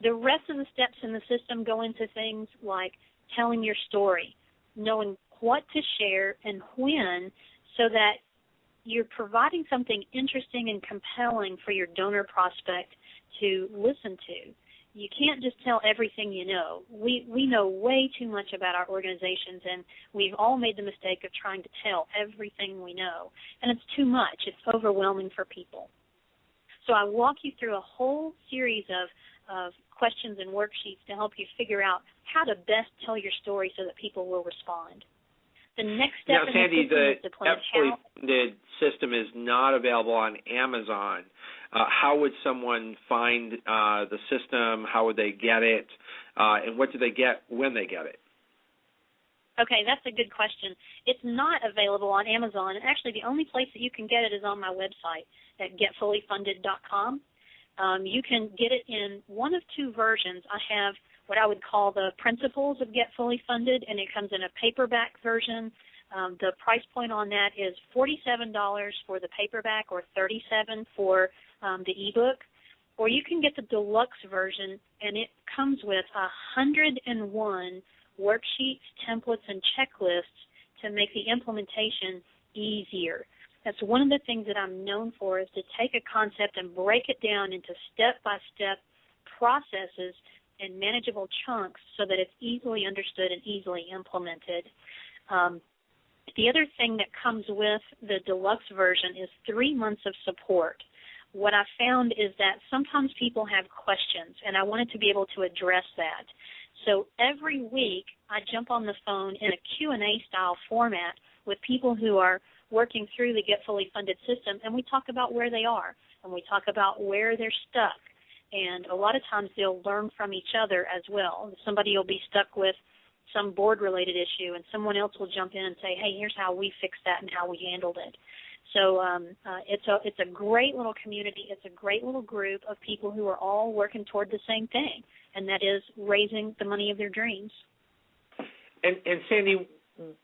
The rest of the steps in the system go into things like telling your story, knowing what to share and when, so that you're providing something interesting and compelling for your donor prospect to listen to. You can't just tell everything you know. We know way too much about our organizations, and we've all made the mistake of trying to tell everything we know. And it's too much. It's overwhelming for people. So I walk you through a whole series of questions and worksheets to help you figure out how to best tell your story so that people will respond. The next step now, Sandy, the fully funded system is not available on Amazon. How would someone find the system? How would they get it? And what do they get when they get it? Okay, that's a good question. It's not available on Amazon. And actually, the only place that you can get it is on my website at getfullyfunded.com. You can get it in one of two versions. I have what I would call the Principles of Get Fully Funded, and it comes in a paperback version. The price point on that is $47 for the paperback or $37 for the ebook. Or you can get the deluxe version, and it comes with 101 worksheets, templates, and checklists to make the implementation easier. That's one of the things that I'm known for, is to take a concept and break it down into step-by-step processes and manageable chunks so that it's easily understood and easily implemented. The other thing that comes with the deluxe version is 3 months of support. What I found is that sometimes people have questions, and I wanted to be able to address that. So every week I jump on the phone in a Q&A style format with people who are working through the Get Fully Funded system, and we talk about where they are, and we talk about where they're stuck. And a lot of times they'll learn from each other as well. Somebody will be stuck with some board-related issue, and someone else will jump in and say, hey, here's how we fixed that and how we handled it. So it's a great little community. It's a great little group of people who are all working toward the same thing, and that is raising the money of their dreams. And Sandy,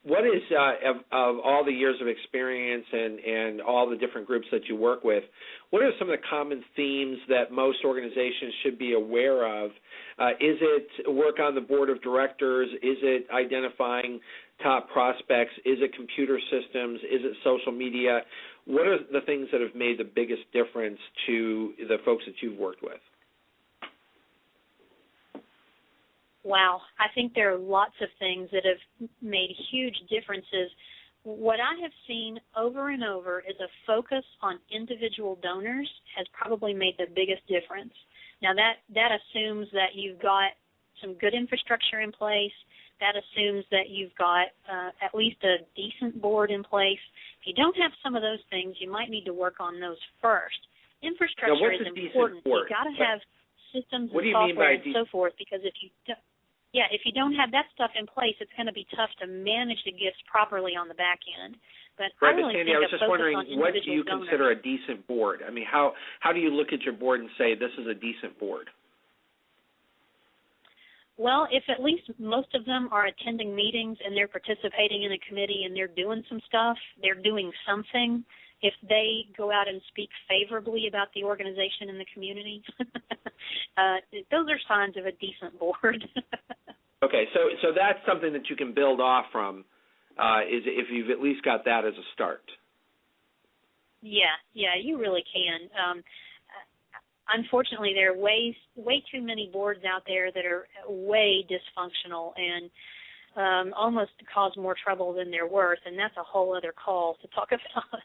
what is, of all the years of experience and all the different groups that you work with, what are some of the common themes that most organizations should be aware of? Is it work on the board of directors? Is it identifying top prospects? Is it computer systems? Is it social media? What are the things that have made the biggest difference to the folks that you've worked with? Wow, I think there are lots of things that have made huge differences. What I have seen over and over is a focus on individual donors has probably made the biggest difference. Now, that assumes that you've got some good infrastructure in place. That assumes that you've got at least a decent board in place. If you don't have some of those things, you might need to work on those first. Infrastructure is important. You've got to have systems and software and so forth, because if you don't have that stuff in place, it's going to be tough to manage the gifts properly on the back end. But right, I really Sandy, think I was just wondering, what do you consider a decent board? I mean, how do you look at your board and say this is a decent board? Well, if at least most of them are attending meetings and they're participating in a committee and they're doing some stuff, they're doing something. If they go out and speak favorably about the organization and the community, those are signs of a decent board. Okay, so that's something that you can build off from, is if you've at least got that as a start. Yeah, you really can. Unfortunately, there are way too many boards out there that are way dysfunctional and almost cause more trouble than they're worth, and that's a whole other call to talk about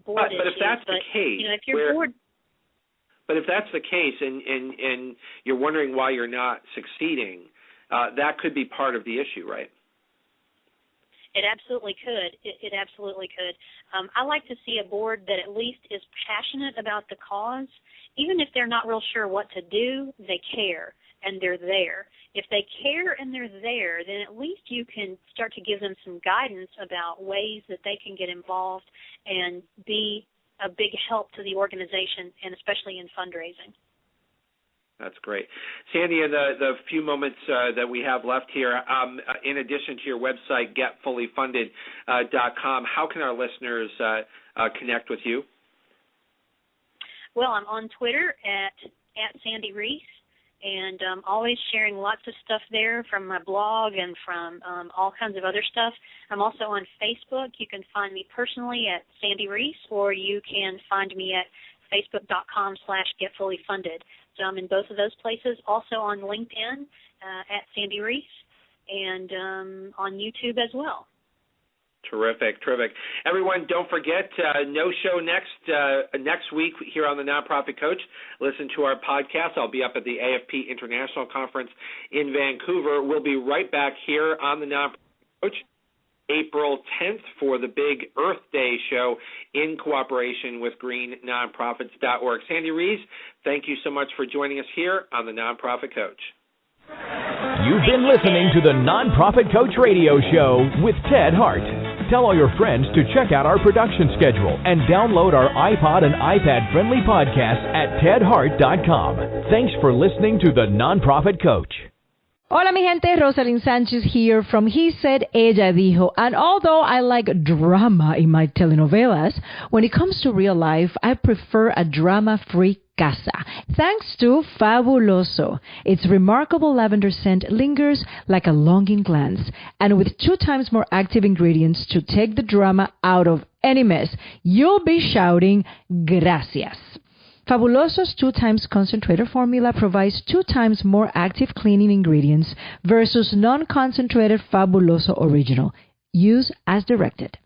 board issues. But if that's the case, if you're bored. But if that's the case, and you're wondering why you're not succeeding, that could be part of the issue, right? It absolutely could. It absolutely could. I like to see a board that at least is passionate about the cause. Even if they're not real sure what to do, they care, and they're there. If they care and they're there, then at least you can start to give them some guidance about ways that they can get involved and be a big help to the organization, and especially in fundraising. That's great. Sandy, in the few moments that we have left here, in addition to your website, getfullyfunded.com, how can our listeners connect with you? Well, I'm on Twitter at Sandy Rees, and always sharing lots of stuff there from my blog and from all kinds of other stuff. I'm also on Facebook. You can find me personally at Sandy Rees, or you can find me at facebook.com/getfullyfunded. So I'm in both of those places. Also on LinkedIn at Sandy Rees, and on YouTube as well. Terrific. Everyone, don't forget, no show next week here on the Nonprofit Coach. Listen to our podcast. I'll be up at the AFP International Conference in Vancouver. We'll be right back here on the Nonprofit Coach April 10th for the big Earth Day show in cooperation with greennonprofits.org. Sandy Rees, thank you so much for joining us here on the Nonprofit Coach. You've been listening to the Nonprofit Coach Radio Show with Ted Hart. Tell all your friends to check out our production schedule and download our iPod and iPad-friendly podcast at tedhart.com. Thanks for listening to the Nonprofit Coach. Hola mi gente, Rosalind Sanchez here from He Said, Ella Dijo. And although I like drama in my telenovelas, when it comes to real life, I prefer a drama-free casa. Thanks to Fabuloso. Its remarkable lavender scent lingers like a longing glance. And with 2 times more active ingredients to take the drama out of any mess, you'll be shouting, gracias. Fabuloso's 2 times concentrated formula provides 2 times more active cleaning ingredients versus non-concentrated Fabuloso Original. Use as directed.